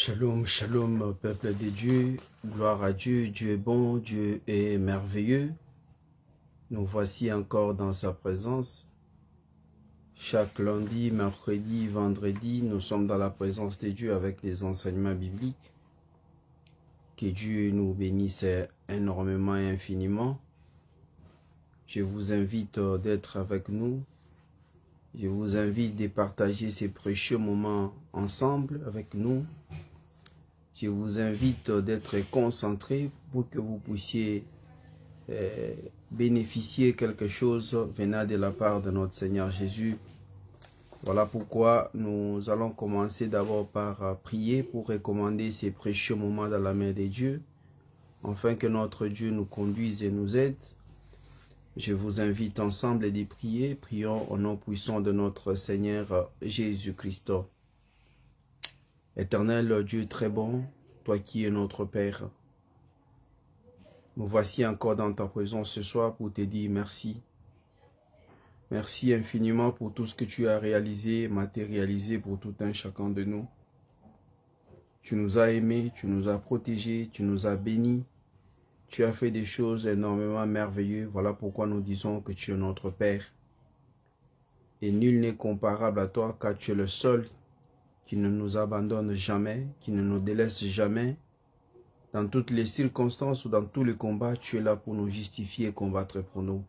Shalom, shalom, peuple de Dieu, gloire à Dieu, Dieu est bon, Dieu est merveilleux. Nous voici encore dans sa présence. Chaque lundi, mercredi, vendredi, nous sommes dans la présence de Dieu avec les enseignements bibliques. Que Dieu nous bénisse énormément et infiniment. Je vous invite d'être avec nous. Je vous invite de partager ces précieux moments ensemble avec nous. Je vous invite d'être concentré pour que vous puissiez bénéficier quelque chose venant de la part de notre Seigneur Jésus. Voilà pourquoi nous allons commencer d'abord par prier pour recommander ces précieux moments dans la main de Dieu, afin que notre Dieu nous conduise et nous aide. Je vous invite ensemble à prier. Prions au nom puissant de notre Seigneur Jésus-Christ. Éternel Dieu très bon, toi qui es notre Père, nous voici encore dans ta présence ce soir pour te dire merci. Merci infiniment pour tout ce que tu as réalisé, matérialisé pour tout un chacun de nous. Tu nous as aimés, tu nous as protégés, tu nous as bénis. Tu as fait des choses énormément merveilleuses. Voilà pourquoi nous disons que tu es notre Père. Et nul n'est comparable à toi, car tu es le seul qui ne nous abandonne jamais, qui ne nous délaisse jamais. Dans toutes les circonstances ou dans tous les combats, tu es là pour nous justifier et combattre pour nous.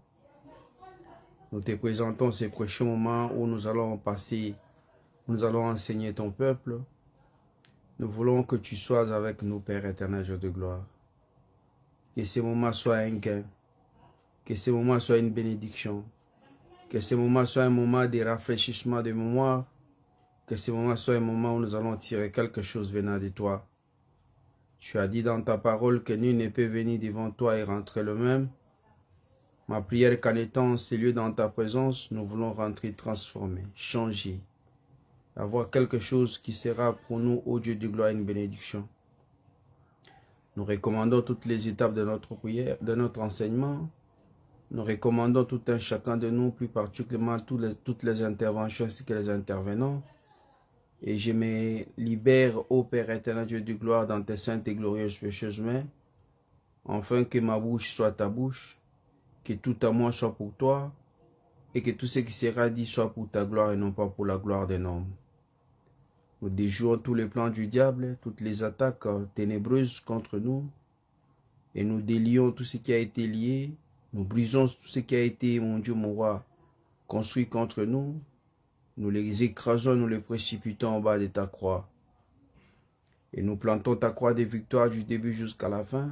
Nous te présentons ces prochains moments où nous allons passer, nous allons enseigner ton peuple. Nous voulons que tu sois avec nous, Père éternel, Dieu de gloire. Que ces moments soient un gain, que ces moments soient une bénédiction, que ces moments soient un moment de rafraîchissement de mémoire, que ces moments soient un moment où nous allons tirer quelque chose venant de toi. Tu as dit dans ta parole que nul ne peut venir devant toi et rentrer le même. Ma prière qu'en étant ces lieux dans ta présence, nous voulons rentrer transformés, changer, avoir quelque chose qui sera pour nous, ô Dieu de gloire, une bénédiction. Nous recommandons toutes les étapes de notre prière, de notre enseignement. Nous recommandons tout un chacun de nous, plus particulièrement toutes les interventions ainsi que les intervenants. Et je me libère, ô Père éternel, Dieu de gloire, dans tes saintes et glorieuses précieuses mains, afin que ma bouche soit ta bouche, que tout à moi soit pour toi, et que tout ce qui sera dit soit pour ta gloire et non pas pour la gloire d'un homme. Nous déjouons tous les plans du diable, toutes les attaques ténébreuses contre nous, et nous délions tout ce qui a été lié, nous brisons tout ce qui a été, mon Dieu, mon roi, construit contre nous, nous les écrasons, nous les précipitons en bas de ta croix. Et nous plantons ta croix de victoire du début jusqu'à la fin,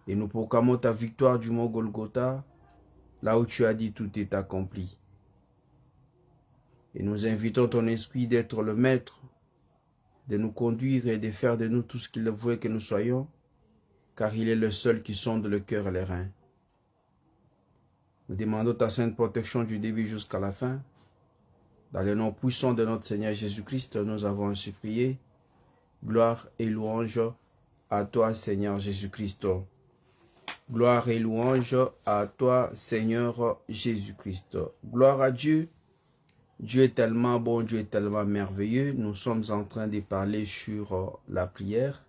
et nous proclamons ta victoire du mont Golgotha, là où tu as dit tout est accompli. Et nous invitons ton esprit d'être le maître, de nous conduire et de faire de nous tout ce qu'il veut que nous soyons, car il est le seul qui sonde le cœur et les reins. Nous demandons ta sainte protection du début jusqu'à la fin. Dans le nom puissant de notre Seigneur Jésus-Christ, nous avons ainsi prié. Gloire et louange à toi, Seigneur Jésus-Christ. Gloire et louange à toi, Seigneur Jésus-Christ. Gloire à Dieu. Dieu est tellement bon, Dieu est tellement merveilleux. Nous sommes en train de parler sur la prière.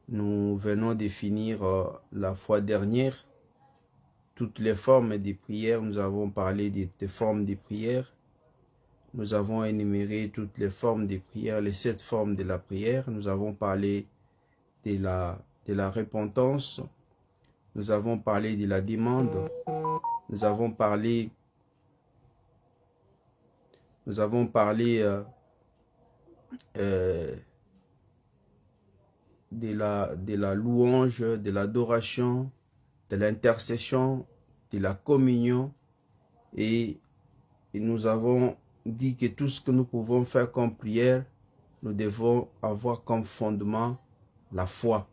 Nous venons de finir la fois dernière toutes les formes de prière. Nous avons parlé des formes de prière. Nous avons énuméré toutes les formes de prière, les 7 formes de la prière. Nous avons parlé de la repentance. Nous avons parlé de la demande. Nous avons parlé de la louange, de l'adoration, de l'intercession, de la communion. Et nous avons dit que tout ce que nous pouvons faire comme prière, nous devons avoir comme fondement la foi.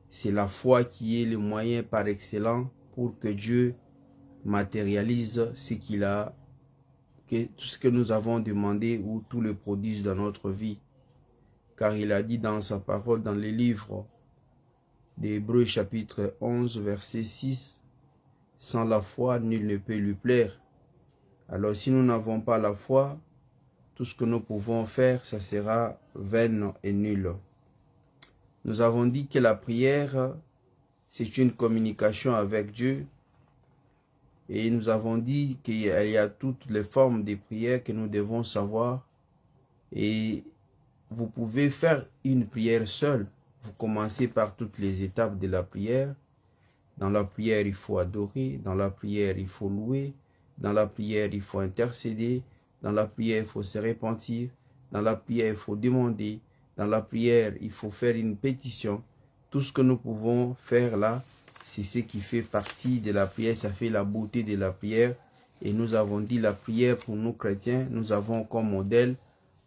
C'est la foi qui est le moyen par excellence pour que Dieu matérialise ce qu'il a, tout ce que nous avons demandé ou tout le prodige dans notre vie. Car il a dit dans sa parole, dans les livres d'Hébreux chapitre 11, verset 6, « Sans la foi, nul ne peut lui plaire. » Alors si nous n'avons pas la foi, tout ce que nous pouvons faire, ça sera vain et nul. Nous avons dit que la prière, c'est une communication avec Dieu. Et nous avons dit qu'il y a toutes les formes de prière que nous devons savoir. Et vous pouvez faire une prière seule. Vous commencez par toutes les étapes de la prière. Dans la prière, il faut adorer. Dans la prière, il faut louer. Dans la prière, il faut intercéder. Dans la prière, il faut se repentir. Dans la prière, il faut demander. Dans la prière, il faut faire une pétition. Tout ce que nous pouvons faire là, c'est ce qui fait partie de la prière. Ça fait la beauté de la prière. Et nous avons dit la prière pour nous chrétiens. Nous avons comme modèle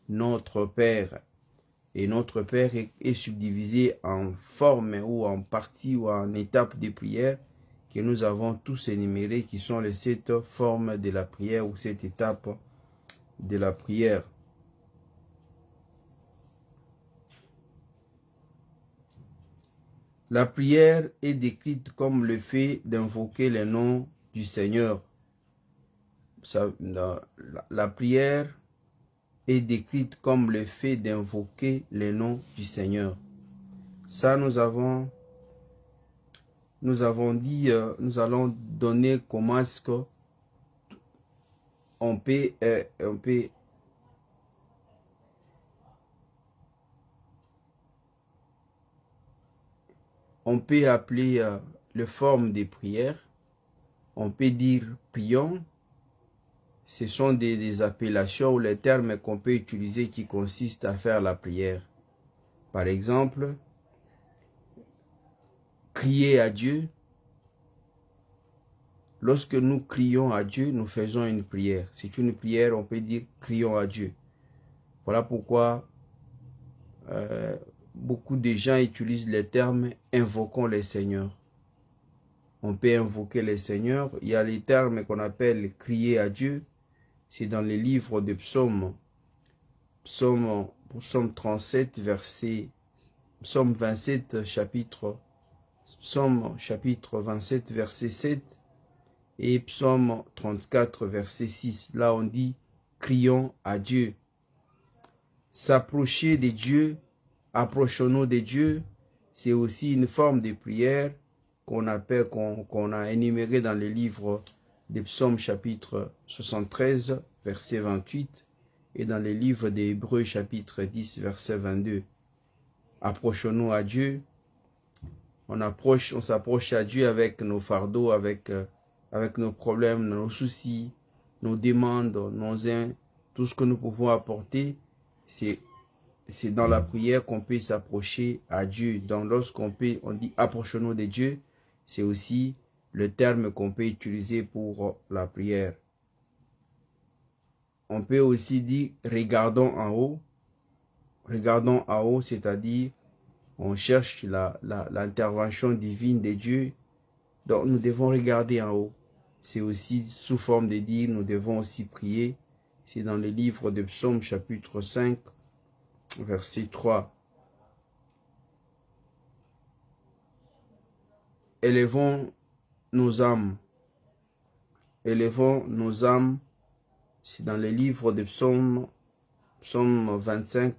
notre Père. Et notre Père est subdivisé en formes ou en parties ou en étapes de prière que nous avons tous énumérées, qui sont les 7 formes de la prière ou 7 étapes de la prière. La prière est décrite comme le fait d'invoquer le nom du Seigneur. La prière est décrite comme le fait d'invoquer le nom du Seigneur. Ça, nous avons dit, nous allons donner comment est-ce que on peut appeler les formes de prière. On peut dire prions. Ce sont des appellations ou les termes qu'on peut utiliser qui consistent à faire la prière. Par exemple, crier à Dieu. Lorsque nous crions à Dieu, nous faisons une prière. C'est une prière, on peut dire crions à Dieu. Voilà pourquoi beaucoup de gens utilisent le terme invoquons le Seigneur. On peut invoquer le Seigneur. Il y a les termes qu'on appelle crier à Dieu. C'est dans les livres de psaumes. Psaume 37, Psaume 27, chapitre 27, verset 7. Et Psaume 34, verset 6. Là, on dit crions à Dieu. S'approcher de Dieu, approchons-nous de Dieu, c'est aussi une forme de prière qu'on a énumérée dans le livre des Psaumes chapitre 73, verset 28, et dans le livre des Hébreux chapitre 10, verset 22. Approchons-nous à Dieu. On s'approche à Dieu avec nos fardeaux, avec nos problèmes, nos soucis, nos demandes, tout ce que nous pouvons apporter. C'est dans la prière qu'on peut s'approcher à Dieu. Donc lorsqu'on dit approchons-nous de Dieu, c'est aussi le terme qu'on peut utiliser pour la prière. On peut aussi dire regardons en haut. Regardons en haut, c'est-à-dire on cherche l'intervention divine de Dieu. Donc nous devons regarder en haut. C'est aussi sous forme de dire nous devons aussi prier. C'est dans le livre de Psaume chapitre 5, verset 3. Élevons nos âmes. Élevons nos âmes. C'est dans le livre de Psaume 25,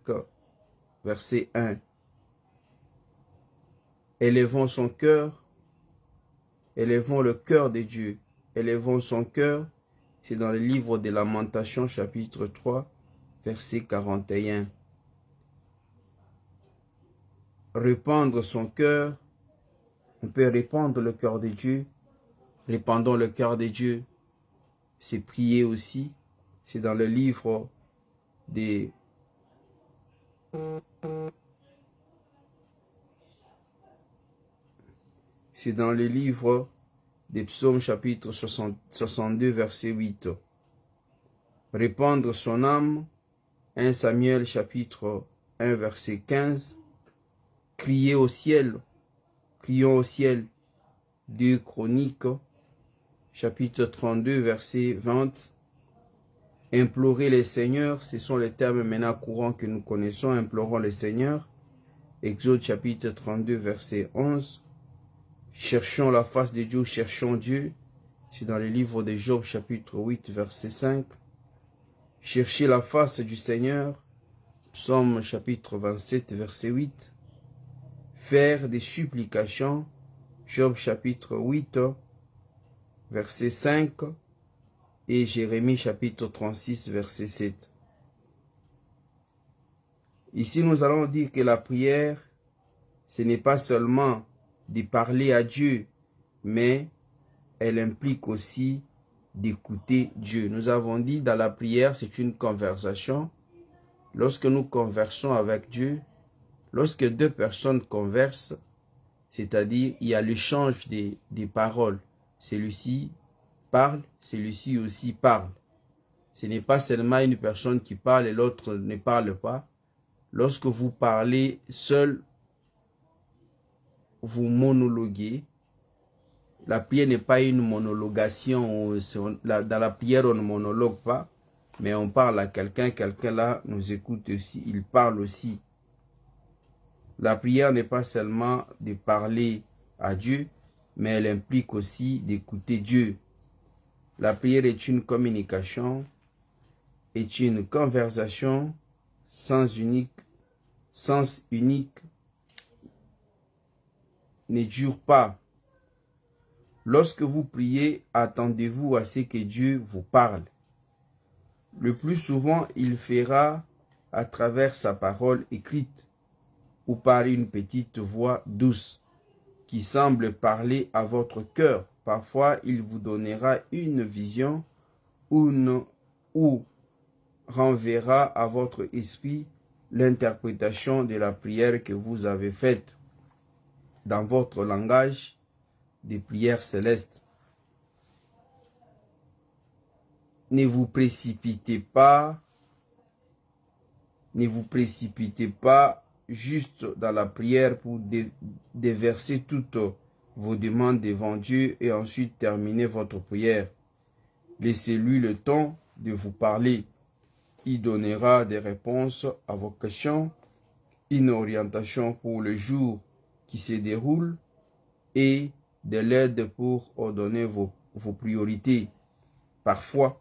verset 1. Élevons son cœur. Élevons le cœur de Dieu. Élevons son cœur. C'est dans le livre de Lamentations, chapitre 3, verset 41. Répandre son cœur. On peut répandre le cœur de Dieu. Répandons le cœur de Dieu. C'est prier aussi. C'est dans le livre des... C'est dans le livre des Psaumes chapitre 62 verset 8. Répandre son âme. 1 Samuel chapitre 1 verset 15. Crier au ciel. Crions au ciel. 2 Chroniques chapitre 32 verset 20. Implorer les seigneurs, ce sont les termes maintenant courants que nous connaissons. Implorons les seigneurs. Exode chapitre 32 verset 11. Cherchons la face de Dieu, cherchons Dieu. C'est dans le livre de Job chapitre 8 verset 5. Chercher la face du Seigneur, Psaume chapitre 27, verset 8. Faire des supplications, Job chapitre 8, verset 5. Et Jérémie chapitre 36, verset 7. Ici, nous allons dire que la prière, ce n'est pas seulement de parler à Dieu, mais elle implique aussi d'écouter Dieu. Nous avons dit dans la prière, c'est une conversation. Lorsque nous conversons avec Dieu, lorsque deux personnes conversent, c'est-à-dire il y a l'échange des paroles. Celui-ci parle, celui-ci aussi parle. Ce n'est pas seulement une personne qui parle et l'autre ne parle pas. Lorsque vous parlez seul, vous monologuez. La prière n'est pas une monologation. Dans la prière, on ne monologue pas, mais on parle à quelqu'un. Quelqu'un là nous écoute aussi. Il parle aussi. La prière n'est pas seulement de parler à Dieu, mais elle implique aussi d'écouter Dieu. La prière est une communication, est une conversation sens unique, ne dure pas. Lorsque vous priez, attendez-vous à ce que Dieu vous parle. Le plus souvent, il fera à travers sa parole écrite ou par une petite voix douce qui semble parler à votre cœur. Parfois, il vous donnera une vision ou renverra à votre esprit l'interprétation de la prière que vous avez faite dans votre langage des prières célestes. Ne vous précipitez pas juste dans la prière pour déverser toutes vos demandes devant Dieu et ensuite terminer votre prière. Laissez-lui le temps de vous parler. Il donnera des réponses à vos questions, une orientation pour le jour qui se déroule et de l'aide pour ordonner vos priorités. Parfois,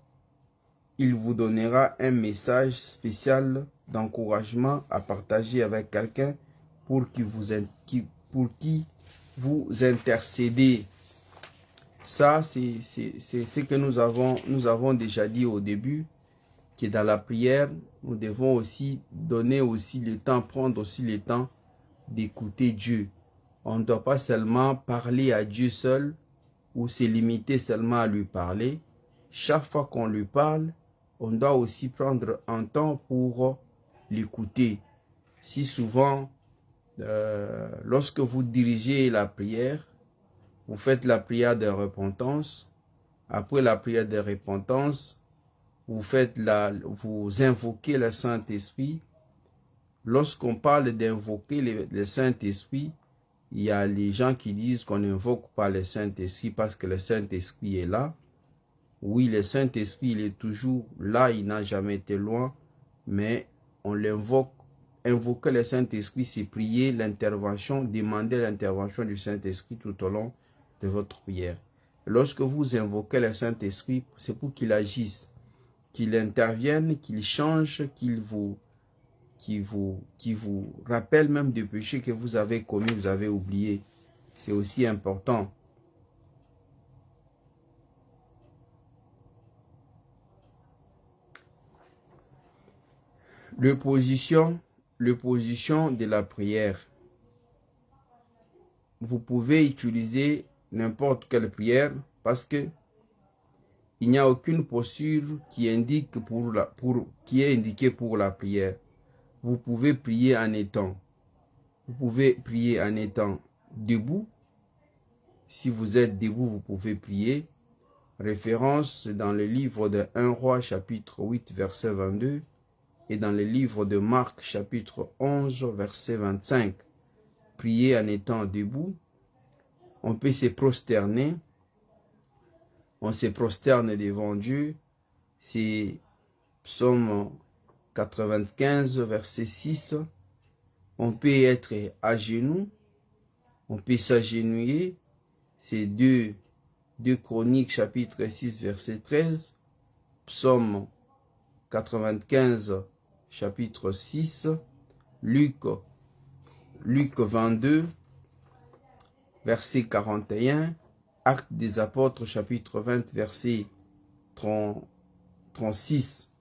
il vous donnera un message spécial d'encouragement à partager avec quelqu'un pour qui vous intercédez. Ça, c'est ce que nous avons déjà dit au début, que dans la prière, nous devons aussi donner aussi le temps, prendre aussi le temps d'écouter Dieu. On ne doit pas seulement parler à Dieu seul ou se limiter seulement à lui parler. Chaque fois qu'on lui parle, on doit aussi prendre un temps pour l'écouter. Si souvent, lorsque vous dirigez la prière, vous faites la prière de repentance. Après la prière de repentance, vous invoquez le Saint-Esprit. Lorsqu'on parle d'invoquer le Saint-Esprit, il y a les gens qui disent qu'on n'invoque pas le Saint-Esprit parce que le Saint-Esprit est là. Oui, le Saint-Esprit, il est toujours là, il n'a jamais été loin, mais on l'invoque. Invoquer le Saint-Esprit, c'est prier l'intervention, demander l'intervention du Saint-Esprit tout au long de votre prière. Lorsque vous invoquez le Saint-Esprit, c'est pour qu'il agisse, qu'il intervienne, qu'il change, qu'il vous rappelle même des péchés que vous avez commis, vous avez oublié. C'est aussi important. L'opposition de la prière. Vous pouvez utiliser n'importe quelle prière parce que il n'y a aucune posture qui est indiquée pour la prière. Vous pouvez prier en étant. Vous pouvez prier en étant debout. Si vous êtes debout, vous pouvez prier. Référence dans le livre de 1 Roi chapitre 8 verset 22 et dans le livre de Marc chapitre 11 verset 25. Prier en étant debout. On peut se prosterner. On se prosterne devant Dieu. C'est Psaume 95 verset 6. On peut être à genoux. On peut s'agenouiller. C'est 2 Chroniques chapitre 6 verset 13. Psaume 95, chapitre 6, Luc 22, verset 41, Actes des Apôtres, chapitre 20, verset 36.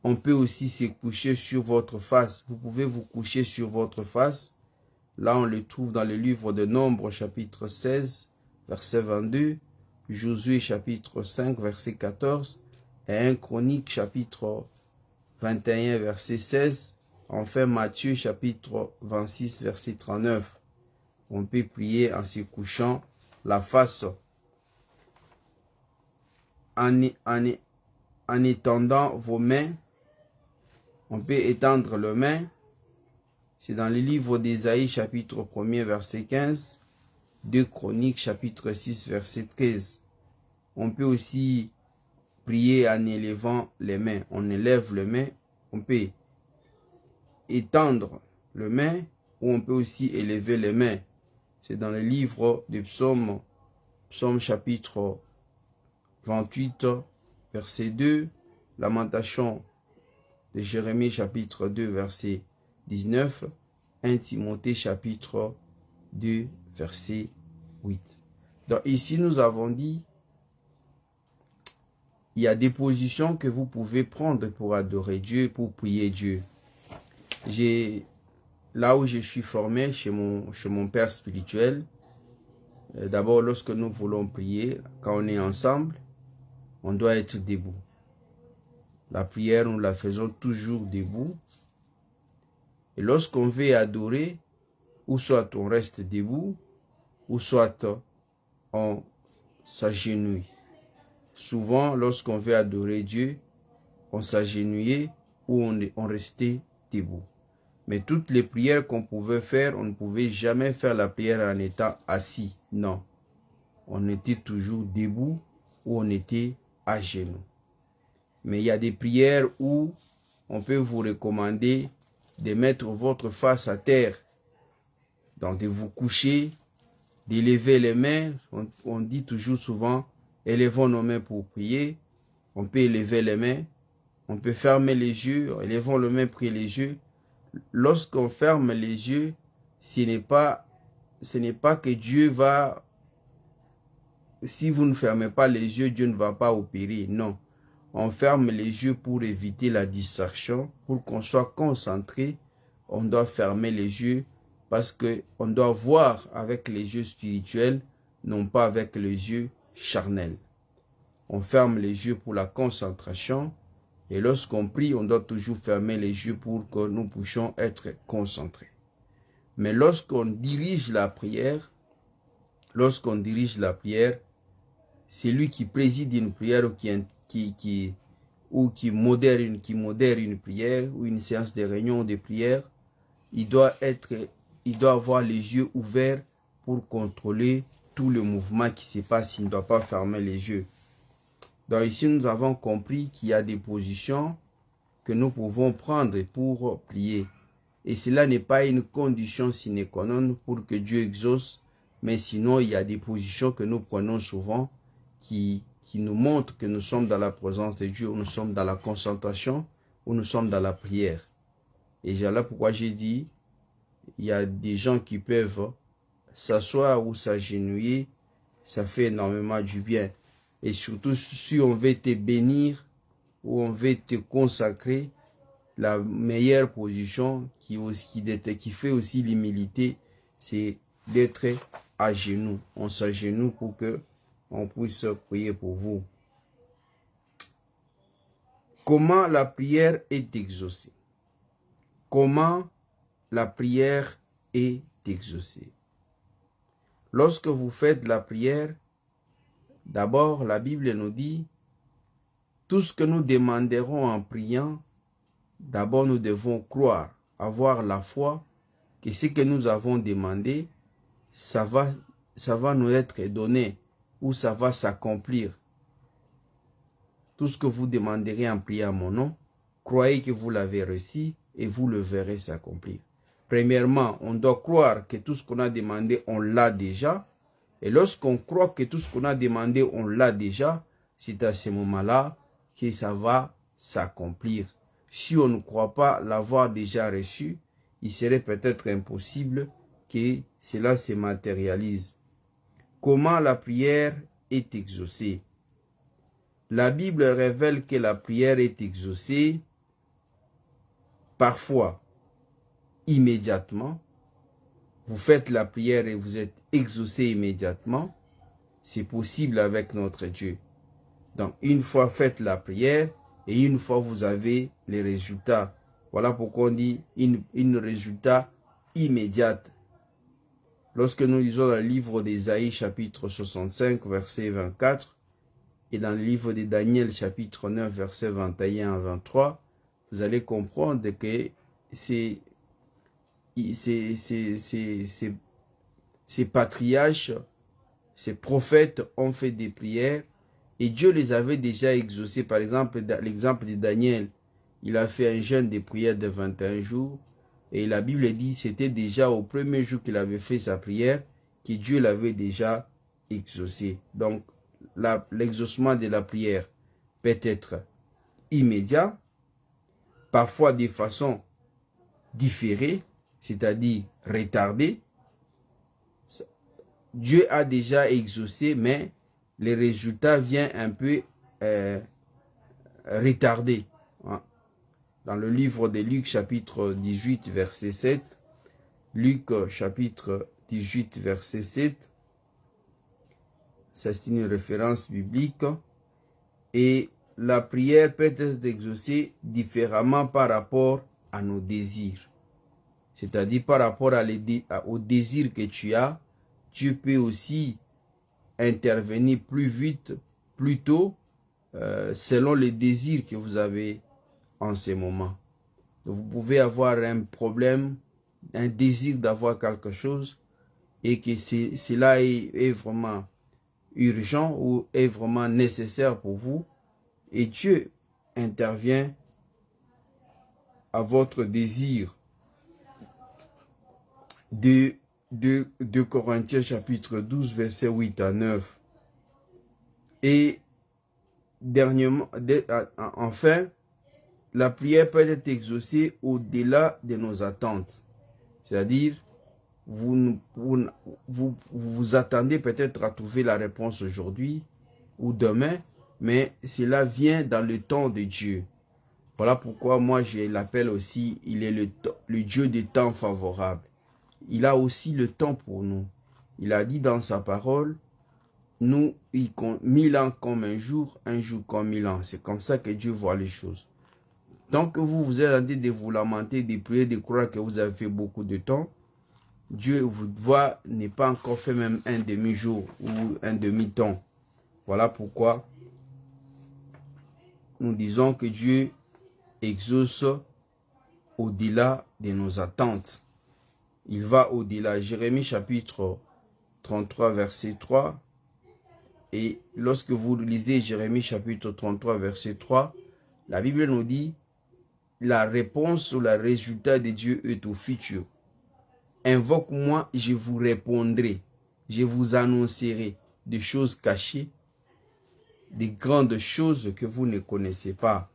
On peut aussi se coucher sur votre face. Vous pouvez vous coucher sur votre face. Là, on le trouve dans le livre de Nombres, chapitre 16, verset 22, Josué, chapitre 5, verset 14, et 1 Chronique, chapitre 21, verset 16, enfin Matthieu, chapitre 26, verset 39. On peut prier en se couchant la face, en étendant vos mains. On peut étendre les mains. C'est dans le livre d'Ésaïe, chapitre 1er, verset 15, 2 Chroniques, chapitre 6, verset 13. On peut aussi prier en élevant les mains. On élève les mains. On peut étendre les mains ou on peut aussi élever les mains. C'est dans le livre de Psaume chapitre 28, verset 2, Lamentation de Jérémie, chapitre 2, verset 19, 1 Timothée, chapitre 2, verset 8. Donc ici, nous avons dit, il y a des positions que vous pouvez prendre pour adorer Dieu, pour prier Dieu. Là où je suis formé, chez mon père spirituel, d'abord, lorsque nous voulons prier, quand on est ensemble, on doit être debout. La prière, nous la faisons toujours debout. Et lorsqu'on veut adorer, ou soit on reste debout, ou soit on s'agenouille. Souvent, lorsqu'on veut adorer Dieu, on s'agenouillait ou on restait debout. Mais toutes les prières qu'on pouvait faire, on ne pouvait jamais faire la prière en étant assis. Non. On était toujours debout ou on était à genoux. Mais il y a des prières où on peut vous recommander de mettre votre face à terre. Donc de vous coucher, d'élever les mains. On dit toujours souvent, élevons nos mains pour prier. On peut élever les mains. On peut fermer les yeux, élevons les mains, prier les yeux. Lorsqu'on ferme les yeux, ce n'est pas que Dieu va... Si vous ne fermez pas les yeux, Dieu ne va pas opérer. Non. On ferme les yeux pour éviter la distraction, pour qu'on soit concentré. On doit fermer les yeux parce qu'on doit voir avec les yeux spirituels, non pas avec les yeux charnels. On ferme les yeux pour la concentration. Et lorsqu'on prie, on doit toujours fermer les yeux pour que nous puissions être concentrés. Mais lorsqu'on dirige la prière, c'est lui qui préside une prière ou qui modère une prière ou une séance de réunion de prière. Il doit avoir les yeux ouverts pour contrôler tout le mouvement qui se passe. Il ne doit pas fermer les yeux. Donc ici, nous avons compris qu'il y a des positions que nous pouvons prendre pour prier. Et cela n'est pas une condition sine qua non pour que Dieu exauce, mais sinon il y a des positions que nous prenons souvent qui nous montrent que nous sommes dans la présence de Dieu, ou nous sommes dans la concentration, ou nous sommes dans la prière. Et voilà pourquoi j'ai dit, il y a des gens qui peuvent s'asseoir ou s'agenouiller, ça fait énormément du bien. Et surtout, si on veut te bénir ou on veut te consacrer, la meilleure position qui fait aussi l'humilité, c'est d'être à genoux. On s'agenouille pour que on puisse prier pour vous. Comment la prière est exaucée? Comment la prière est exaucée? Lorsque vous faites la prière, d'abord, la Bible nous dit, tout ce que nous demanderons en priant, d'abord nous devons croire, avoir la foi que ce que nous avons demandé, ça va nous être donné ou ça va s'accomplir. Tout ce que vous demanderez en priant à mon nom, croyez que vous l'avez reçu et vous le verrez s'accomplir. Premièrement, on doit croire que tout ce qu'on a demandé, on l'a déjà. Et lorsqu'on croit que tout ce qu'on a demandé, on l'a déjà, c'est à ce moment-là que ça va s'accomplir. Si on ne croit pas l'avoir déjà reçu, il serait peut-être impossible que cela se matérialise. Comment la prière est exaucée? La Bible révèle que la prière est exaucée parfois immédiatement. Vous faites la prière et vous êtes exaucé immédiatement. C'est possible avec notre Dieu. Donc, une fois faites la prière et une fois vous avez les résultats. Voilà pourquoi on dit une résultat immédiat. Lorsque nous lisons dans le livre d'Ésaïe chapitre 65 verset 24 et dans le livre de Daniel chapitre 9 verset 21 à 23, vous allez comprendre que ces patriarches, ces prophètes ont fait des prières et Dieu les avait déjà exaucés. Par exemple, l'exemple de Daniel, il a fait un jeûne de prière de 21 jours. Et la Bible dit, c'était déjà au premier jour qu'il avait fait sa prière, que Dieu l'avait déjà exaucé. Donc, l'exaucement de la prière peut être immédiat, parfois de façon différée, c'est-à-dire retardée. Dieu a déjà exaucé, mais les résultats viennent un peu retardés. Dans le livre de Luc chapitre 18 verset 7, Luc chapitre 18 verset 7, ça c'est une référence biblique, et la prière peut être exaucée différemment par rapport à nos désirs. C'est-à-dire par rapport au désir que tu as, Dieu peut aussi intervenir plus vite, plus tôt, selon les désirs que vous avez en ce moment. Vous pouvez avoir un problème, un désir d'avoir quelque chose et que cela est vraiment urgent ou est vraiment nécessaire pour vous et Dieu intervient à votre désir. De Corinthiens chapitre 12 verset 8 à 9. Et dernièrement, enfin, la prière peut être exaucée au-delà de nos attentes. C'est-à-dire, vous attendez peut-être à trouver la réponse aujourd'hui ou demain, mais cela vient dans le temps de Dieu. Voilà pourquoi moi je l'appelle aussi, il est le Dieu des temps favorables. Il a aussi le temps pour nous. Il a dit dans sa parole, nous, 1000 ans comme un jour comme 1000 ans. C'est comme ça que Dieu voit les choses. Tant que vous êtes en train de vous lamenter, de prier, de croire que vous avez fait beaucoup de temps, Dieu vous voit, n'est pas encore fait même un demi-jour ou un demi-temps. Voilà pourquoi nous disons que Dieu exauce au-delà de nos attentes. Il va au-delà. Jérémie chapitre 33 verset 3. Et lorsque vous lisez Jérémie chapitre 33 verset 3, la Bible nous dit la réponse ou le résultat de Dieu est au futur. Invoque-moi, je vous répondrai. Je vous annoncerai des choses cachées, des grandes choses que vous ne connaissez pas.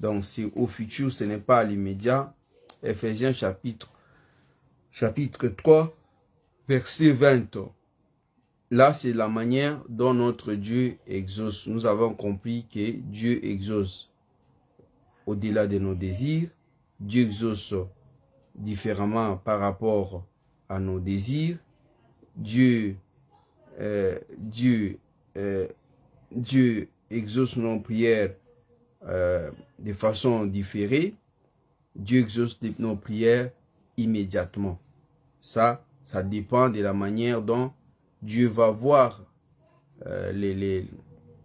Donc c'est au futur, ce n'est pas à l'immédiat. Ephésiens chapitre 3, verset 20. Là, c'est la manière dont notre Dieu exauce. Nous avons compris que Dieu exauce au-delà de nos désirs. Dieu exauce différemment par rapport à nos désirs. Dieu exauce nos prières de façon différée. Dieu exauce nos prières immédiatement. Ça dépend de la manière dont Dieu va voir les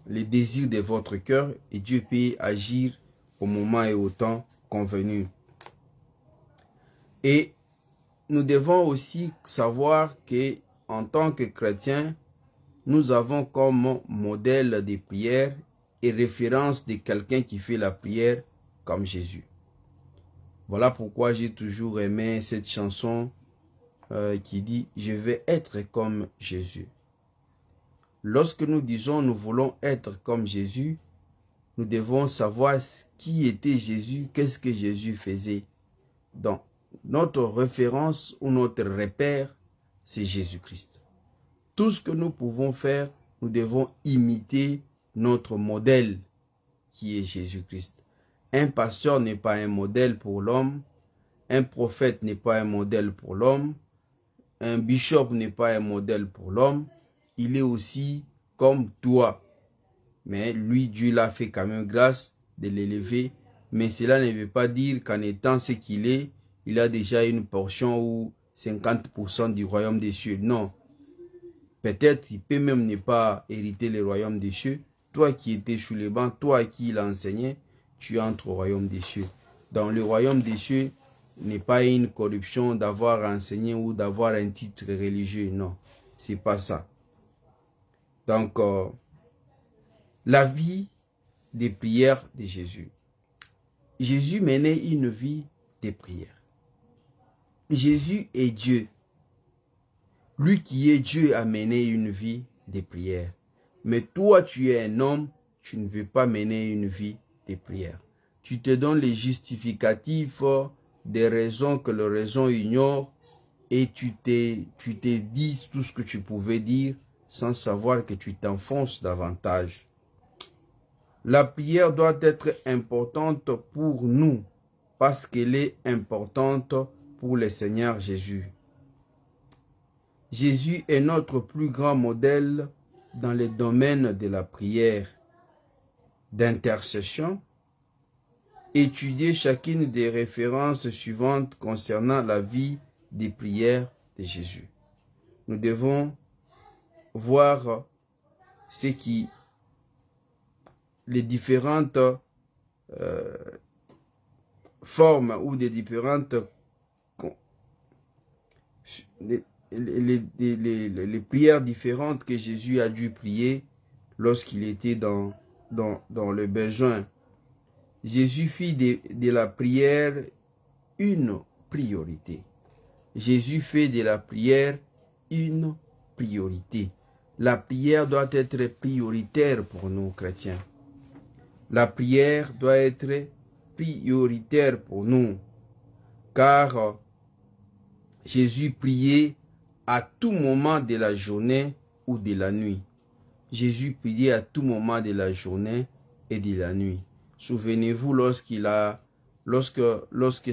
désirs de votre cœur et Dieu peut agir au moment et au temps convenu. Et nous devons aussi savoir que en tant que chrétiens, nous avons comme modèle de prière et référence de quelqu'un qui fait la prière comme Jésus. Voilà pourquoi j'ai toujours aimé cette chanson qui dit « Je vais être comme Jésus ». Lorsque nous disons nous voulons être comme Jésus, nous devons savoir qui était Jésus, qu'est-ce que Jésus faisait. Donc, notre référence ou notre repère, c'est Jésus-Christ. Tout ce que nous pouvons faire, nous devons imiter notre modèle qui est Jésus-Christ. Un pasteur n'est pas un modèle pour l'homme, un prophète n'est pas un modèle pour l'homme, un bishop n'est pas un modèle pour l'homme, il est aussi comme toi. Mais lui, Dieu l'a fait quand même grâce de l'élever. Mais cela ne veut pas dire qu'en étant ce qu'il est, il a déjà une portion ou 50% du royaume des cieux. Non. Peut-être il peut même ne pas hériter le royaume des cieux. Toi qui étais sous les bancs, toi à qui il enseignait, tu entres au royaume des cieux. Dans le royaume des cieux, n'est pas une corruption d'avoir enseigné ou d'avoir un titre religieux. Non, c'est pas ça. Donc, la vie des prières de Jésus. Jésus menait une vie de prière. Jésus est Dieu. Lui qui est Dieu a mené une vie de prière. Mais toi, tu es un homme, tu ne veux pas mener une vie de prière. Tu te donnes les justificatifs des raisons que le raison ignore et tu te dis tout ce que tu pouvais dire sans savoir que tu t'enfonces davantage. La prière doit être importante pour nous parce qu'elle est importante pour le Seigneur Jésus. Jésus est notre plus grand modèle dans le domaine de la prière, d'intercession. Étudiez chacune des références suivantes concernant la vie des prières de Jésus. Nous devons voir les différentes formes ou des différentes les prières différentes que Jésus a dû prier lorsqu'il était dans le besoin. Jésus fit de la prière une priorité. Jésus fait de la prière une priorité. La prière doit être prioritaire pour nous chrétiens. La prière doit être prioritaire pour nous, car Jésus priait à tout moment de la journée ou de la nuit. Jésus priait à tout moment de la journée et de la nuit. Souvenez-vous lorsque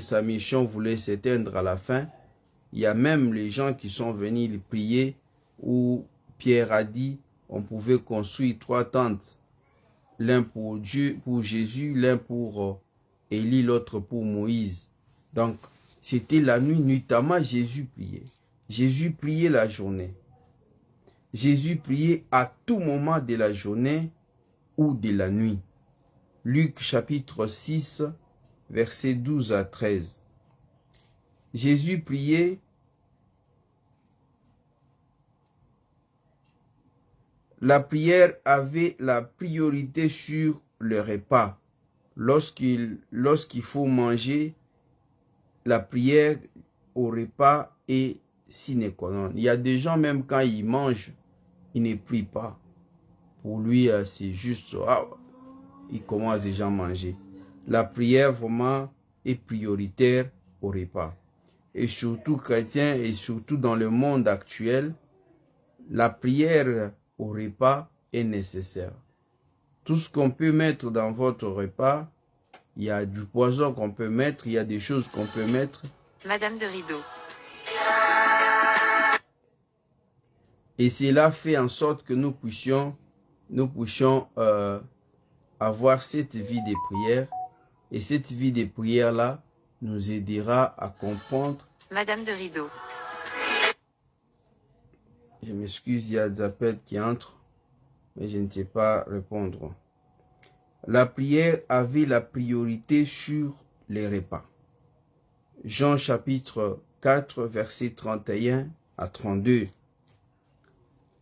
sa mission voulait s'éteindre à la fin, il y a même les gens qui sont venus le prier où Pierre a dit on pouvait construire 3 tentes. L'un pour Dieu, pour Jésus, l'un pour Élie, l'autre pour Moïse. Donc, c'était la nuit, nuitamment Jésus priait. Jésus priait la journée. Jésus priait à tout moment de la journée ou de la nuit. Luc chapitre 6, versets 12 à 13. Jésus priait la prière avait la priorité sur le repas. Lorsqu'il faut manger, la prière au repas est sine qua non. Il y a des gens, même quand ils mangent, ils ne prient pas. Pour lui, c'est juste, il commence déjà à manger. La prière vraiment est prioritaire au repas. Et surtout chrétien, et surtout dans le monde actuel, la prière au repas est nécessaire. Tout ce qu'on peut mettre dans votre repas, il y a du poison qu'on peut mettre, il y a des choses qu'on peut mettre. Madame de Rideau. Et cela fait en sorte que nous puissions avoir cette vie de prière. Et cette vie de prière-là nous aidera à comprendre. Madame de Rideau. Je m'excuse, il y a des appels qui entrent, mais je ne sais pas répondre. La prière avait la priorité sur les repas. Jean chapitre 4, versets 31 à 32.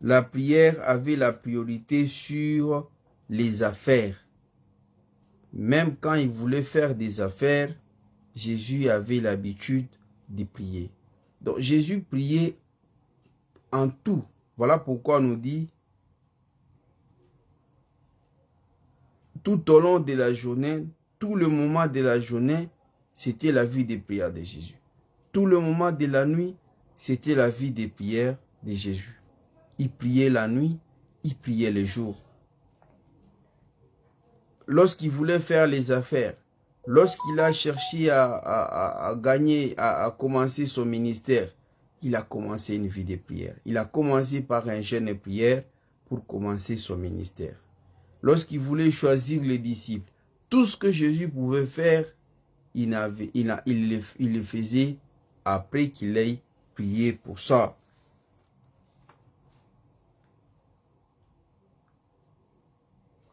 La prière avait la priorité sur les affaires. Même quand il voulait faire des affaires, Jésus avait l'habitude de prier. Donc Jésus priait en tout. Voilà pourquoi on nous dit tout au long de la journée, tout le moment de la journée, c'était la vie des prières de Jésus. Tout le moment de la nuit, c'était la vie des prières de Jésus. Il priait la nuit, il priait le jour. Lorsqu'il voulait faire les affaires, lorsqu'il a cherché à gagner, à commencer son ministère, il a commencé une vie de prière. Il a commencé par un jeûne de prière pour commencer son ministère. Lorsqu'il voulait choisir les disciples, tout ce que Jésus pouvait faire, il le faisait après qu'il ait prié pour ça.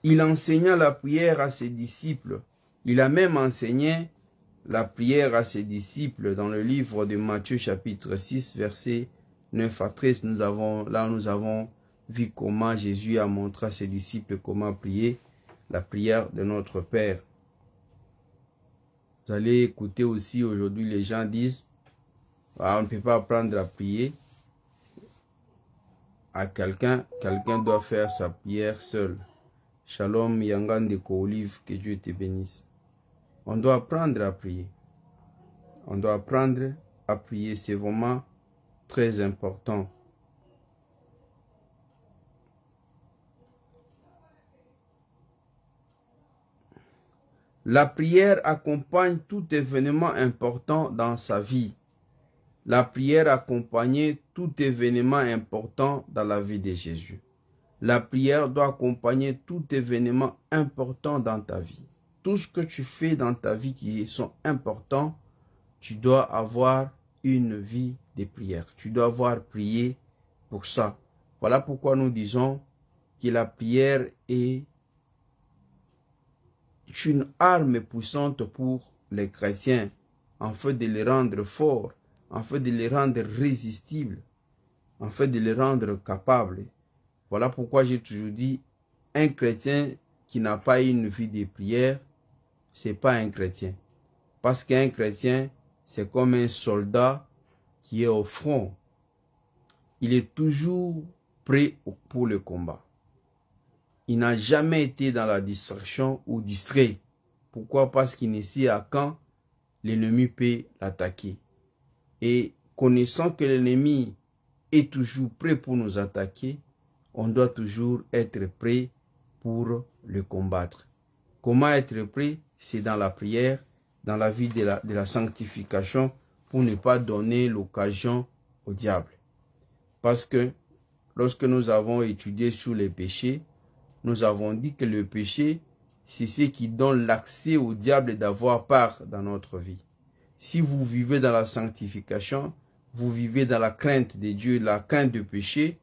Il enseigna la prière à ses disciples. Il a même enseigné la prière à ses disciples dans le livre de Matthieu chapitre 6, versets 9 à 13. Nous avons vu comment Jésus a montré à ses disciples comment prier la prière de notre Père. Vous allez écouter aussi aujourd'hui, les gens disent, on ne peut pas apprendre à prier à quelqu'un, quelqu'un doit faire sa prière seul. Shalom Yangandeko Olive, que Dieu te bénisse. On doit apprendre à prier. On doit apprendre à prier, c'est vraiment très important. La prière accompagne tout événement important dans sa vie. La prière accompagnait tout événement important dans la vie de Jésus. La prière doit accompagner tout événement important dans ta vie. Tout ce que tu fais dans ta vie qui sont importants, tu dois avoir une vie de prière. Tu dois avoir prié pour ça. Voilà pourquoi nous disons que la prière est une arme puissante pour les chrétiens, en fait de les rendre forts, en fait de les rendre résistibles, en fait de les rendre capables. Voilà pourquoi j'ai toujours dit, un chrétien qui n'a pas une vie de prière, c'est pas un chrétien. Parce qu'un chrétien, c'est comme un soldat qui est au front. Il est toujours prêt pour le combat. Il n'a jamais été dans la distraction ou distrait. Pourquoi? Parce qu'il ne sait à quand l'ennemi peut l'attaquer. Et connaissant que l'ennemi est toujours prêt pour nous attaquer, on doit toujours être prêt pour le combattre. Comment être prêt? C'est dans la prière, dans la vie de la sanctification, pour ne pas donner l'occasion au diable. Parce que lorsque nous avons étudié sur les péchés, nous avons dit que le péché, c'est ce qui donne l'accès au diable d'avoir part dans notre vie. Si vous vivez dans la sanctification, vous vivez dans la crainte de Dieu, la crainte du péché,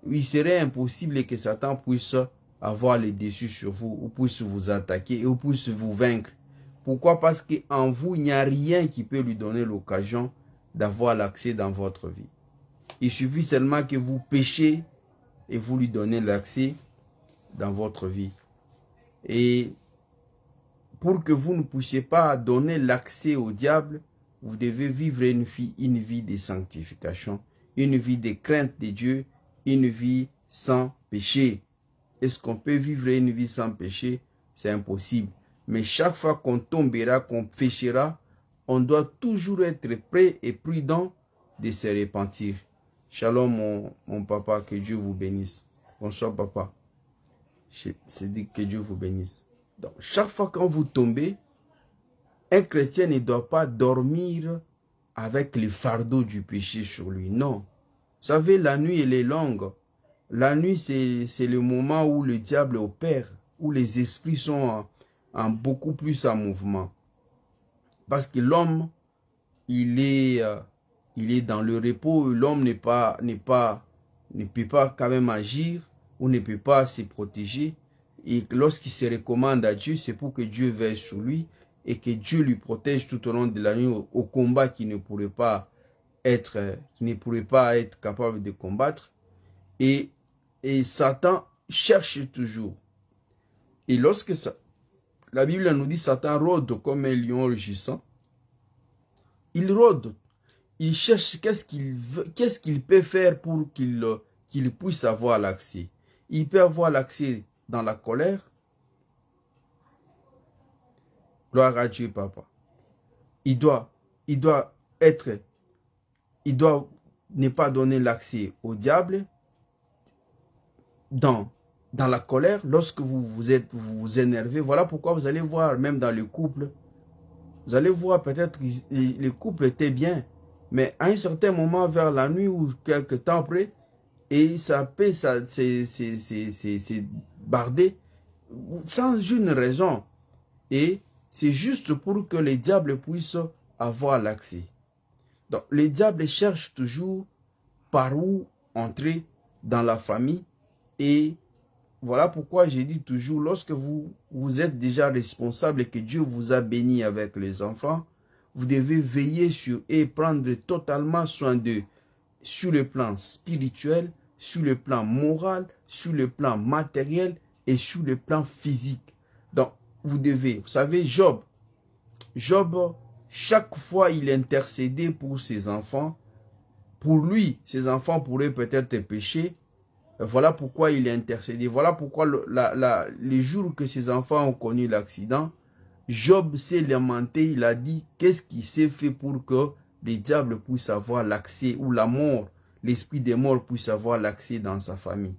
il serait impossible que Satan puisse avoir le dessus sur vous, ou puisse vous attaquer, ou puisse vous vaincre. Pourquoi? Parce qu'en vous, il n'y a rien qui peut lui donner l'occasion d'avoir l'accès dans votre vie. Il suffit seulement que vous péchez et vous lui donnez l'accès dans votre vie. Et pour que vous ne puissiez pas donner l'accès au diable, vous devez vivre une vie de sanctification, une vie de crainte de Dieu, une vie sans péché. Est-ce qu'on peut vivre une vie sans péché? C'est impossible. Mais chaque fois qu'on tombera, qu'on péchera, on doit toujours être prêt et prudent de se repentir. Shalom mon papa, que Dieu vous bénisse. Bonsoir papa. C'est dit que Dieu vous bénisse. Donc chaque fois quand vous tombez, un chrétien ne doit pas dormir avec le fardeau du péché sur lui. Non. Vous savez, la nuit elle est longue. La nuit c'est le moment où le diable opère, où les esprits sont en beaucoup plus en mouvement. Parce que l'homme, il est dans le repos, l'homme ne peut pas quand même agir ou ne peut pas se protéger. Et lorsqu'il se recommande à Dieu, c'est pour que Dieu veille sur lui et que Dieu lui protège tout au long de la nuit au combat qu'il ne pourrait pas être capable de combattre. Et Satan cherche toujours. Et lorsque la Bible nous dit Satan rôde comme un lion rugissant, il rôde. Il cherche qu'est-ce qu'il peut faire pour qu'il puisse avoir l'accès. Il peut avoir l'accès dans la colère. Gloire à Dieu, papa. Il doit être, il doit ne pas donner l'accès au diable dans la colère, lorsque vous vous énervez. Voilà pourquoi vous allez voir, même dans le couple, vous allez voir peut-être que le couple était bien, mais à un certain moment, vers la nuit ou quelques temps après, et ça peut c'est bardé sans une raison. Et c'est juste pour que les diables puissent avoir l'accès. Donc, les diables cherchent toujours par où entrer dans la famille. Et voilà pourquoi j'ai dit toujours, lorsque vous êtes déjà responsable et que Dieu vous a béni avec les enfants, vous devez veiller sur eux et prendre totalement soin d'eux, sur le plan spirituel, sur le plan moral, sur le plan matériel et sur le plan physique. Donc, vous savez, Job, chaque fois il intercédait pour ses enfants. Pour lui, ses enfants pourraient peut-être pécher. Voilà pourquoi il est intercédé. Voilà pourquoi les jours que ses enfants ont connu l'accident, Job s'est lamenté. Il a dit, qu'est-ce qui s'est fait pour que les diables puissent avoir l'accès, ou la mort, l'esprit des morts puisse avoir l'accès dans sa famille.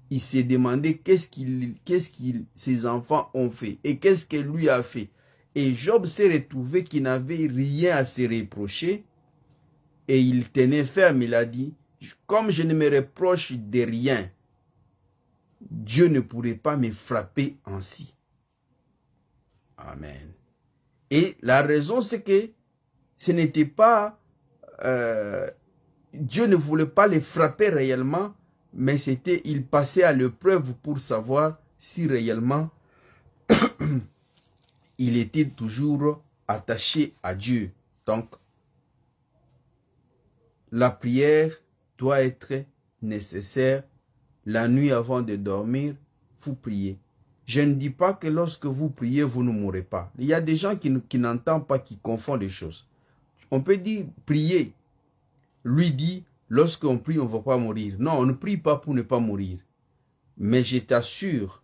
Il s'est demandé qu'est-ce que ses enfants ont fait et qu'est-ce qu'elle lui a fait. Et Job s'est retrouvé qu'il n'avait rien à se reprocher. Et il tenait ferme, il a dit, comme je ne me reproche de rien, Dieu ne pourrait pas me frapper ainsi. Amen. Et la raison, c'est que ce n'était pas... Dieu ne voulait pas les frapper réellement, mais c'était, il passait à l'épreuve pour savoir si réellement il était toujours attaché à Dieu. Donc, la prière doit être nécessaire. La nuit avant de dormir, vous priez. Je ne dis pas que lorsque vous priez, vous ne mourrez pas. Il y a des gens qui n'entendent pas, qui confondent les choses. On peut dire prier. Lui dit, lorsqu'on prie, on ne va pas mourir. Non, on ne prie pas pour ne pas mourir. Mais je t'assure,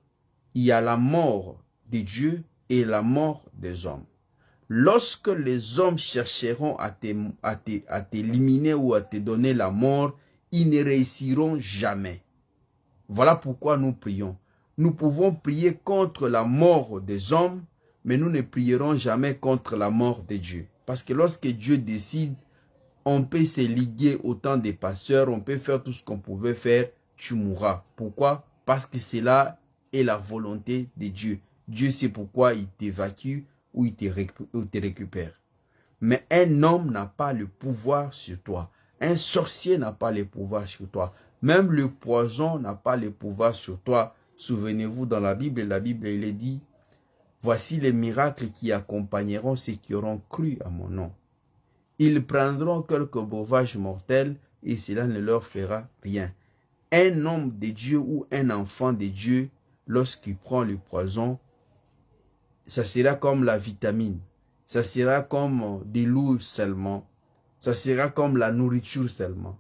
il y a la mort de Dieu et la mort des hommes. Lorsque les hommes chercheront à t'éliminer ou à te donner la mort, ils ne réussiront jamais. Voilà pourquoi nous prions. Nous pouvons prier contre la mort des hommes, mais nous ne prierons jamais contre la mort de Dieu. Parce que lorsque Dieu décide, on peut se liguer au temps des pasteurs, on peut faire tout ce qu'on pouvait faire, tu mourras. Pourquoi? Parce que cela est la volonté de Dieu. Dieu sait pourquoi il t'évacue ou il te récupère. Mais un homme n'a pas le pouvoir sur toi. Un sorcier n'a pas le pouvoir sur toi. Même le poison n'a pas le pouvoir sur toi. Souvenez-vous, dans la Bible, il est dit, voici les miracles qui accompagneront ceux qui auront cru à mon nom. Ils prendront quelques breuvages mortels et cela ne leur fera rien. Un homme de Dieu ou un enfant de Dieu, lorsqu'il prend le poison, ça sera comme la vitamine. Ça sera comme de l'eau seulement. Ça sera comme la nourriture seulement.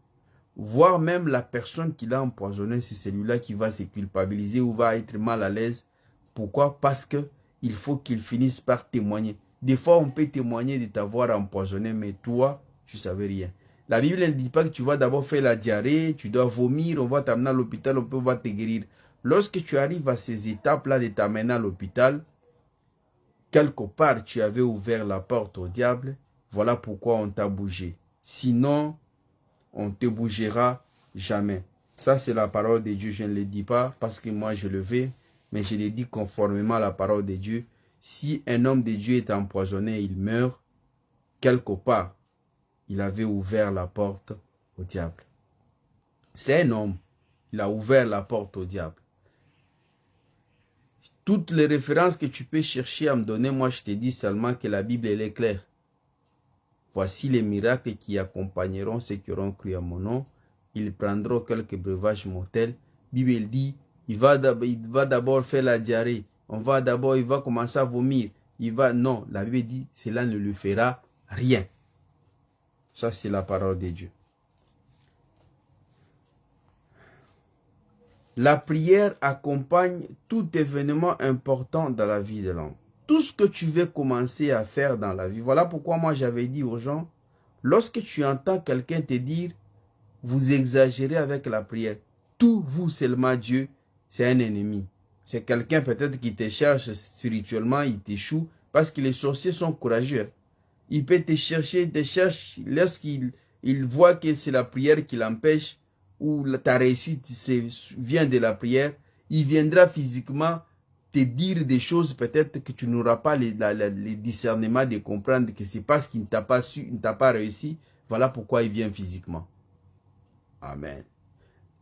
Voire même la personne qui l'a empoisonné, c'est celui-là qui va se culpabiliser ou va être mal à l'aise. Pourquoi? Parce que il faut qu'il finisse par témoigner. Des fois, on peut témoigner de t'avoir empoisonné, mais toi, tu ne savais rien. La Bible ne dit pas que tu vas d'abord faire la diarrhée, tu dois vomir, on va t'amener à l'hôpital, on va te guérir. Lorsque tu arrives à ces étapes-là de t'amener à l'hôpital, quelque part, tu avais ouvert la porte au diable. Voilà pourquoi on t'a bougé. Sinon, on ne te bougera jamais. Ça, c'est la parole de Dieu. Je ne le dis pas parce que moi, je le vais, mais je le dis conformément à la parole de Dieu. Si un homme de Dieu est empoisonné, il meurt, quelque part, il avait ouvert la porte au diable. C'est un homme. Il a ouvert la porte au diable. Toutes les références que tu peux chercher à me donner, moi je te dis seulement que la Bible elle est claire. Voici les miracles qui accompagneront ceux qui auront cru à mon nom. Ils prendront quelques breuvages mortels. La Bible dit, il va d'abord faire la diarrhée. Il va commencer à vomir. Non, la Bible dit, cela ne lui fera rien. Ça c'est la parole de Dieu. La prière accompagne tout événement important dans la vie de l'homme. tout ce que tu veux commencer à faire dans la vie. Voilà pourquoi moi j'avais dit aux gens, lorsque tu entends quelqu'un te dire, vous exagérez avec la prière, tout vous seulement Dieu, c'est un ennemi. C'est quelqu'un peut-être qui te cherche spirituellement, il t'échoue, parce que les sorciers sont courageux. Il peut te chercher, lorsqu'il voit que c'est la prière qui l'empêche, ou ta réussite vient de la prière, il viendra physiquement te dire des choses peut-être que tu n'auras pas les discernements de comprendre que c'est parce qu'il ne t'a pas su, il ne t'a pas réussi. Voilà pourquoi il vient physiquement. Amen.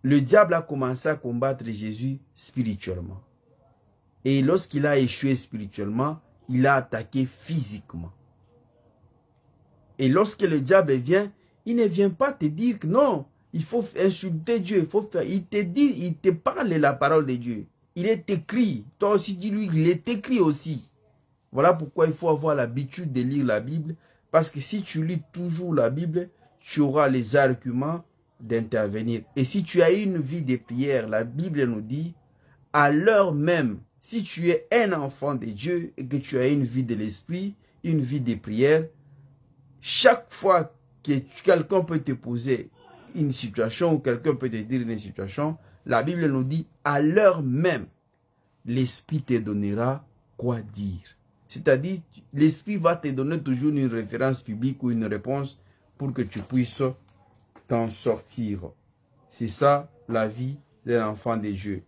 Le diable a commencé à combattre Jésus spirituellement. Et lorsqu'il a échoué spirituellement, il a attaqué physiquement. Et lorsque le diable vient, il ne vient pas te dire que non, il faut insulter Dieu, il faut faire. Il te dit, il te parle de la parole de Dieu. Il est écrit. Toi aussi, dis-lui, il est écrit aussi. Voilà pourquoi il faut avoir l'habitude de lire la Bible. Parce que si tu lis toujours la Bible, tu auras les arguments d'intervenir. Et si tu as une vie de prière, la Bible nous dit, à l'heure même, si tu es un enfant de Dieu et que tu as une vie de l'esprit, une vie de prière, chaque fois que quelqu'un peut te poser une situation ou quelqu'un peut te dire une situation, la Bible nous dit, à l'heure même, l'Esprit te donnera quoi dire. C'est-à-dire, l'Esprit va te donner toujours une référence biblique ou une réponse pour que tu puisses t'en sortir. C'est ça, la vie d'un enfant de Dieu.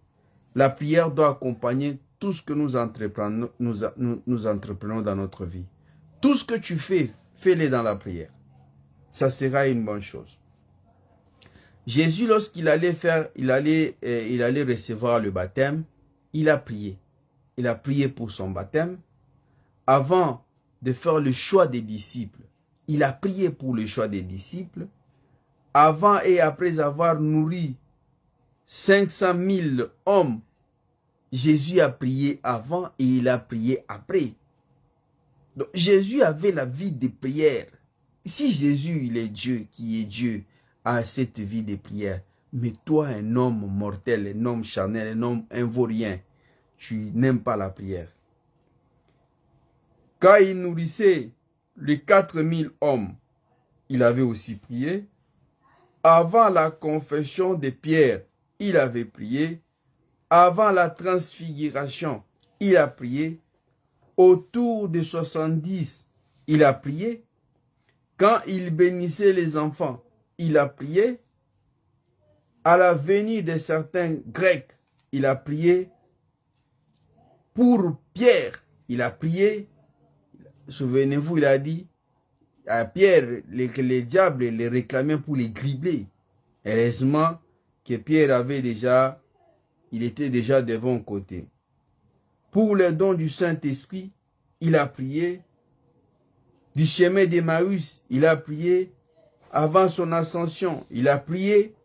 La prière doit accompagner tout ce que nous entreprenons, nous entreprenons dans notre vie. Tout ce que tu fais, fais-le dans la prière. Ça sera une bonne chose. Jésus, lorsqu'il allait recevoir le baptême, il a prié. Il a prié pour son baptême. Avant de faire le choix des disciples, il a prié pour le choix des disciples. Avant et après avoir nourri 500 000 hommes, Jésus a prié avant et il a prié après. Donc, Jésus avait la vie de prière. Si Jésus, il est Dieu, qui est Dieu, a cette vie de prière, mais toi, un homme mortel, un homme charnel, un homme invaurien, tu n'aimes pas la prière. Quand il nourrissait les 4000 hommes, il avait aussi prié. Avant la confession de Pierre, il avait prié. Avant la transfiguration, il a prié. Autour de 70, il a prié. Quand il bénissait les enfants, il a prié. À la venue de certains Grecs, il a prié. Pour Pierre, il a prié. Souvenez-vous, il a dit à Pierre que les diables les réclamaient pour les gribler. Heureusement que Pierre il était déjà de bon côté. Pour le don du Saint-Esprit, il a prié. Du chemin d'Emmaüs, il a prié. Avant son ascension, il a prié.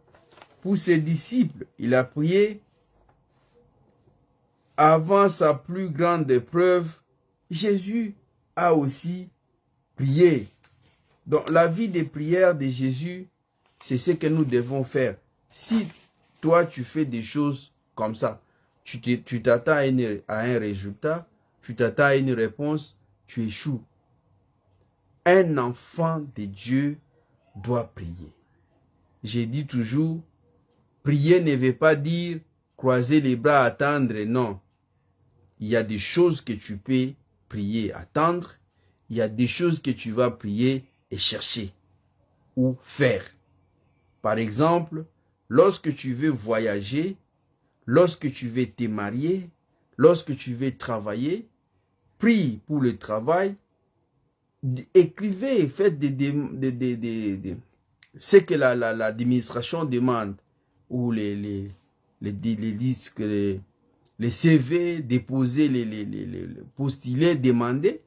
Pour ses disciples, il a prié. Avant sa plus grande épreuve, Jésus a aussi prié. Donc la vie de prière de Jésus, c'est ce que nous devons faire. Si toi tu fais des choses comme ça, tu t'attends à un résultat, tu t'attends à une réponse, tu échoues. Un enfant de Dieu doit prier. J'ai dit toujours, prier ne veut pas dire croiser les bras, attendre, non. Il y a des choses que tu peux prier, attendre. Il y a des choses que tu vas prier et chercher ou faire. Par exemple, lorsque tu veux voyager, lorsque tu veux te marier, lorsque tu veux travailler, prie pour le travail, écrivez et faites ce que l'administration demande, ou les disques, les CV, déposer, les postuler, demander.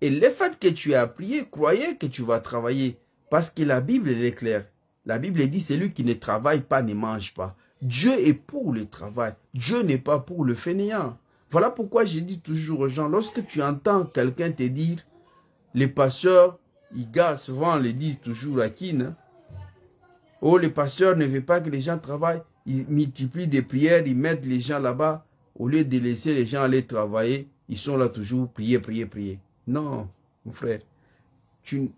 Et le fait que tu as prié, croyez que tu vas travailler. Parce que la Bible elle est claire. La Bible dit, celui qui ne travaille pas ne mange pas. Dieu est pour le travail. Dieu n'est pas pour le fainéant. Voilà pourquoi je dis toujours aux gens, lorsque tu entends quelqu'un te dire, les pasteurs, ils gardent, souvent on le dit toujours à qui, hein? Oh, les pasteurs ne veulent pas que les gens travaillent. Ils multiplient des prières, ils mettent les gens là-bas. Au lieu de laisser les gens aller travailler, ils sont là toujours, prier, prier, prier. Non, mon frère, tu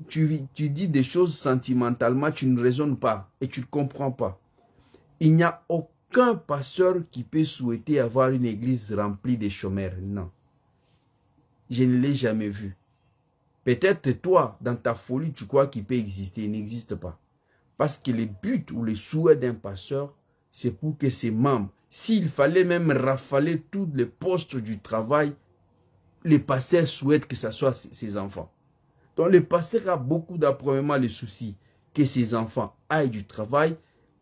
dis des choses sentimentalement, tu ne raisonnes pas et tu ne comprends pas. Il n'y a aucun pasteur qui peut souhaiter avoir une église remplie de chômeurs. Non. Je ne l'ai jamais vu. Peut-être toi, dans ta folie, tu crois qu'il peut exister. Il n'existe pas. Parce que le but ou le souhait d'un pasteur, c'est pour que ses membres, s'il fallait même rafaler tous les postes du travail, les pasteurs souhaitent que ce soit ses enfants. Donc le pasteur a beaucoup d'approbablement le souci que ses enfants aillent du travail,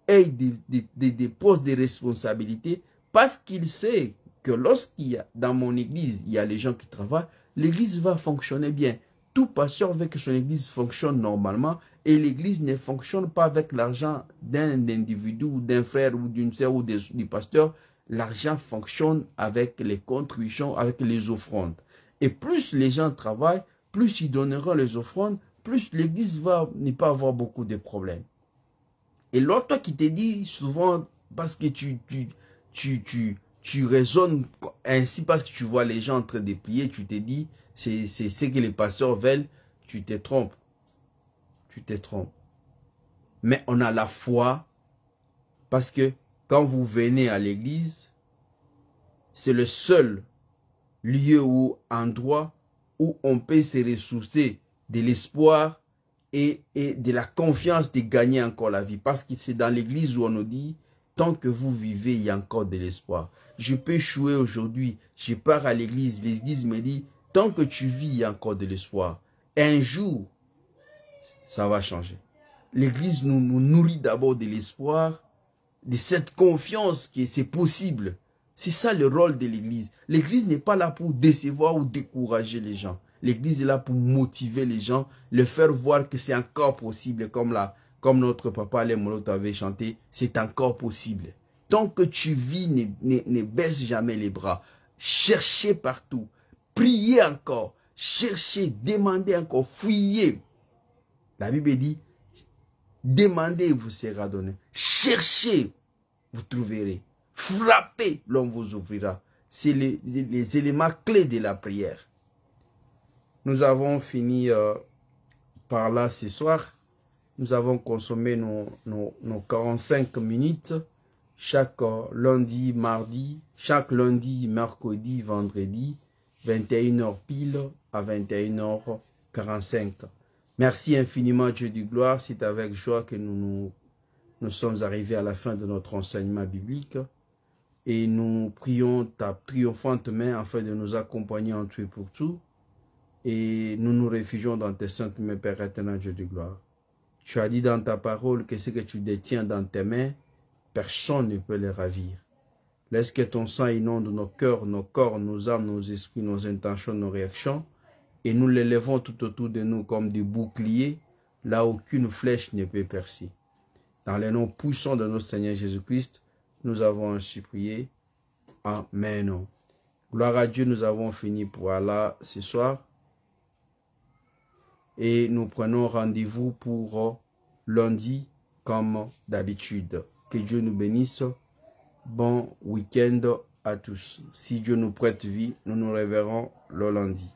aient des postes de responsabilité, parce qu'il sait que lorsqu'il y a, dans mon église, il y a les gens qui travaillent, l'église va fonctionner bien. Tout pasteur veut que son église fonctionne normalement et l'église ne fonctionne pas avec l'argent d'un individu ou d'un frère ou d'une sœur ou du pasteur. L'argent fonctionne avec les contributions, avec les offrandes. Et plus les gens travaillent, plus ils donneront les offrandes, plus l'église va ne pas avoir beaucoup de problèmes. Et l'autre qui te dit souvent, parce que tu raisonnes ainsi, parce que tu vois les gens en train de prier, tu te dis, c'est ce que les pasteurs veulent, tu te trompes. Tu te trompes. Mais on a la foi, parce que quand vous venez à l'église, c'est le seul lieu ou endroit où on peut se ressourcer de l'espoir et de la confiance de gagner encore la vie. Parce que c'est dans l'église où on nous dit, tant que vous vivez, il y a encore de l'espoir. Je peux échouer aujourd'hui, je pars à l'église me dit, tant que tu vis, il y a encore de l'espoir. Un jour, ça va changer. L'église nous nourrit d'abord de l'espoir, de cette confiance que c'est possible. C'est ça le rôle de l'église. L'église n'est pas là pour décevoir ou décourager les gens. L'église est là pour motiver les gens, les faire voir que c'est encore possible. Comme notre papa Alain Molot avait chanté, c'est encore possible. Tant que tu vis, ne baisse jamais les bras. Cherchez partout. Priez encore. Cherchez, demandez encore, fouillez. La Bible dit, demandez, vous sera donné. Cherchez, vous trouverez. Frappez, l'on vous ouvrira. C'est les éléments clés de la prière. Nous avons fini par là ce soir. Nous avons consommé nos 45 minutes chaque lundi, mardi, chaque lundi, mercredi, vendredi, 21h pile à 21h45. Merci infiniment, Dieu du gloire. C'est avec joie que nous sommes arrivés à la fin de notre enseignement biblique. Et nous prions ta triomphante main afin de nous accompagner en tout et pour tout. Et nous nous réfugions dans tes saintes mains, Père éternel, Dieu de gloire. Tu as dit dans ta parole que ce que tu détiens dans tes mains, personne ne peut les ravir. Laisse que ton sang inonde nos cœurs, nos corps, nos âmes, nos esprits, nos intentions, nos réactions. Et nous les levons tout autour de nous comme des boucliers, là aucune flèche ne peut percer. Dans les noms puissants de notre Seigneur Jésus-Christ, nous avons ainsi prié. Amen. Gloire à Dieu, nous avons fini pour Allah ce soir. Et nous prenons rendez-vous pour lundi comme d'habitude. Que Dieu nous bénisse. Bon week-end à tous. Si Dieu nous prête vie, nous nous reverrons le lundi.